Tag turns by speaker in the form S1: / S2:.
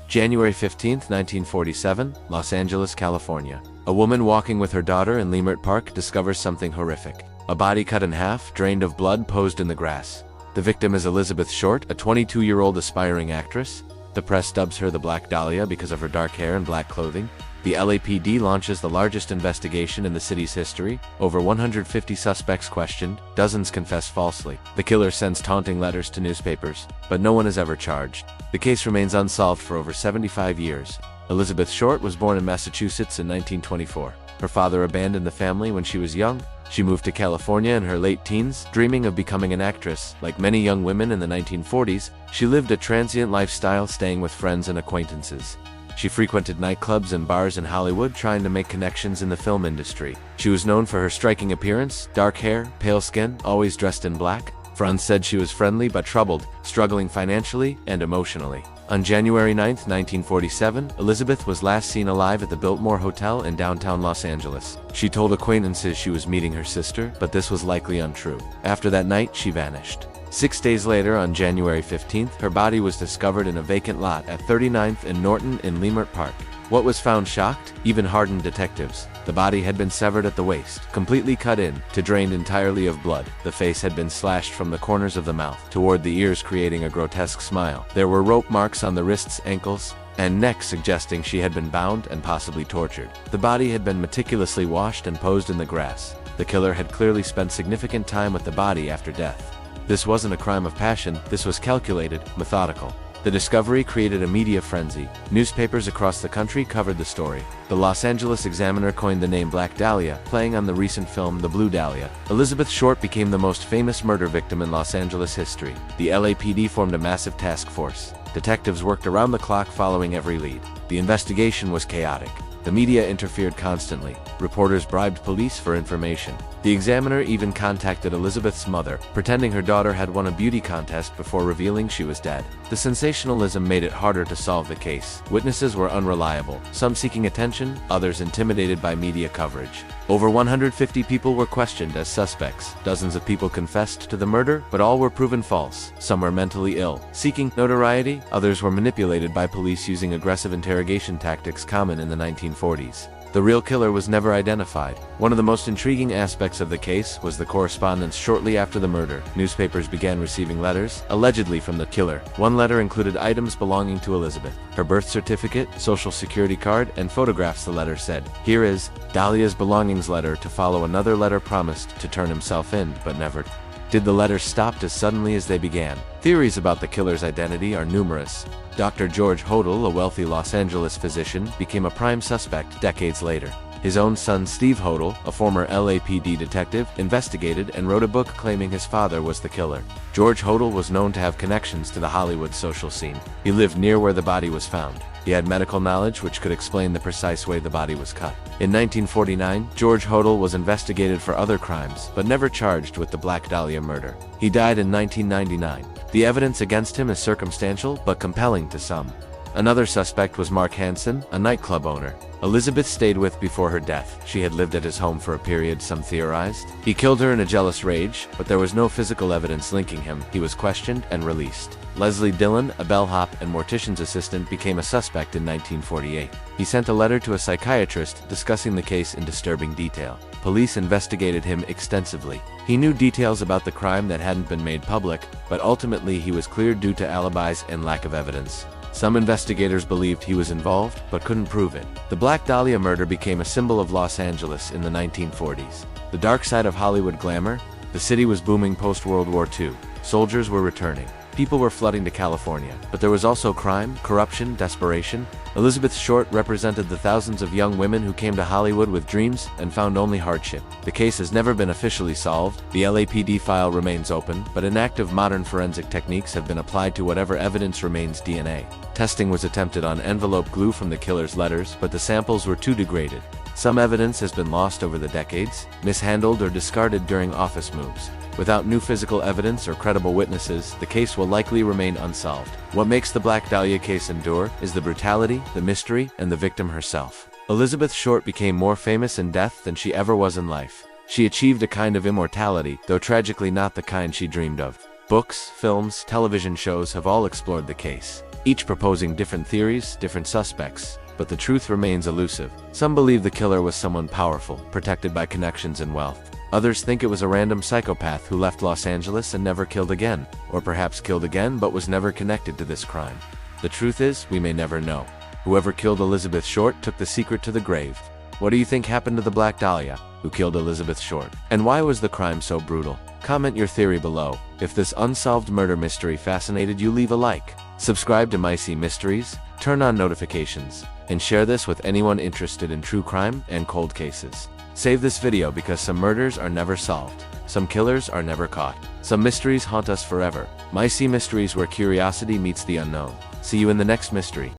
S1: January 15, 1947, Los Angeles, California. A woman walking with her daughter in Leimert Park discovers something horrific. A body cut in half, drained of blood, posed in the grass. The victim is Elizabeth Short, a 22-year-old aspiring actress. The press dubs her the Black Dahlia because of her dark hair and black clothing. The LAPD launches the largest investigation in the city's history. Over 150 suspects questioned, dozens confess falsely. The killer sends taunting letters to newspapers, but no one is ever charged. The case remains unsolved for over 75 years. Elizabeth Short was born in Massachusetts in 1924. Her father abandoned the family when she was young. She moved to California in her late teens, dreaming of becoming an actress. Like many young women in the 1940s, she lived a transient lifestyle, staying with friends and acquaintances. She frequented nightclubs and bars in Hollywood, trying to make connections in the film industry. She was known for her striking appearance, dark hair, pale skin, always dressed in black. Friends said she was friendly but troubled, struggling financially and emotionally. On January 9, 1947, Elizabeth was last seen alive at the Biltmore Hotel in downtown Los Angeles. She told acquaintances she was meeting her sister, but this was likely untrue. After that night, she vanished. 6 days later, on January 15th, her body was discovered in a vacant lot at 39th and Norton in Leimert Park. What was found shocked even hardened detectives. The body had been severed at the waist, completely cut in, to drained entirely of blood. The face had been slashed from the corners of the mouth toward the ears, creating a grotesque smile. There were rope marks on the wrists, ankles, and neck, suggesting she had been bound and possibly tortured. The body had been meticulously washed and posed in the grass. The killer had clearly spent significant time with the body after death. This wasn't a crime of passion, this was calculated, methodical. The discovery created a media frenzy. Newspapers across the country covered the story. The Los Angeles Examiner coined the name Black Dahlia, playing on the recent film The Blue Dahlia. Elizabeth Short became the most famous murder victim in Los Angeles history. The LAPD formed a massive task force. Detectives worked around the clock, following every lead. The investigation was chaotic. The media interfered constantly. Reporters bribed police for information. The Examiner even contacted Elizabeth's mother, pretending her daughter had won a beauty contest before revealing she was dead. The sensationalism made it harder to solve the case. Witnesses were unreliable, some seeking attention, others intimidated by media coverage. Over 150 people were questioned as suspects. Dozens of people confessed to the murder, but all were proven false. Some were mentally ill, seeking notoriety. Others were manipulated by police using aggressive interrogation tactics common in the 1940s. The real killer was never identified. One of the most intriguing aspects of the case was the correspondence shortly after the murder. Newspapers began receiving letters, allegedly from the killer. One letter included items belonging to Elizabeth: her birth certificate, social security card, and photographs. The letter said, "Here is Dahlia's belongings letter," to follow another letter promised to turn himself in, but never. Did the letters stop as suddenly as they began? Theories about the killer's identity are numerous. Dr. George Hodel, a wealthy Los Angeles physician, became a prime suspect decades later. His own son, Steve Hodel, a former LAPD detective, investigated and wrote a book claiming his father was the killer. George Hodel was known to have connections to the Hollywood social scene. He lived near where the body was found. He had medical knowledge which could explain the precise way the body was cut. In 1949, George Hodel was investigated for other crimes, but never charged with the Black Dahlia murder. He died in 1999. The evidence against him is circumstantial, but compelling to some. Another suspect was Mark Hansen, a nightclub owner Elizabeth stayed with before her death. She had lived at his home for a period, some theorized. He killed her in a jealous rage, but there was no physical evidence linking him. He was questioned and released. Leslie Dillon, a bellhop and mortician's assistant, became a suspect in 1948. He sent a letter to a psychiatrist discussing the case in disturbing detail. Police investigated him extensively. He knew details about the crime that hadn't been made public, but ultimately he was cleared due to alibis and lack of evidence. Some investigators believed he was involved, but couldn't prove it. The Black Dahlia murder became a symbol of Los Angeles in the 1940s. The dark side of Hollywood glamour. The city was booming post-World War II. Soldiers were returning. People were flooding to California. But there was also crime, corruption, desperation. Elizabeth Short represented the thousands of young women who came to Hollywood with dreams and found only hardship. The case has never been officially solved. The LAPD file remains open, but inactive modern forensic techniques have been applied to whatever evidence remains. DNA testing was attempted on envelope glue from the killer's letters, but the samples were too degraded. Some evidence has been lost over the decades, mishandled or discarded during office moves. Without new physical evidence or credible witnesses, the case will likely remain unsolved. What makes the Black Dahlia case endure is the brutality, the mystery, and the victim herself. Elizabeth Short became more famous in death than she ever was in life. She achieved a kind of immortality, though tragically not the kind she dreamed of. Books, films, television shows have all explored the case. each proposing different theories, different suspects, but the truth remains elusive. Some believe the killer was someone powerful, protected by connections and wealth. Others think it was a random psychopath who left Los Angeles and never killed again, or perhaps killed again but was never connected to this crime. The truth is, we may never know. Whoever killed Elizabeth Short took the secret to the grave. What do you think happened to the Black Dahlia, who killed Elizabeth Short? And why was the crime so brutal? Comment your theory below. If this unsolved murder mystery fascinated you, leave a like. Subscribe to MyC Mysteries, turn on notifications, and share this with anyone interested in true crime and cold cases. Save this video because some murders are never solved. Some killers are never caught. Some mysteries haunt us forever. MyC Mysteries, where curiosity meets the unknown. See you in the next mystery.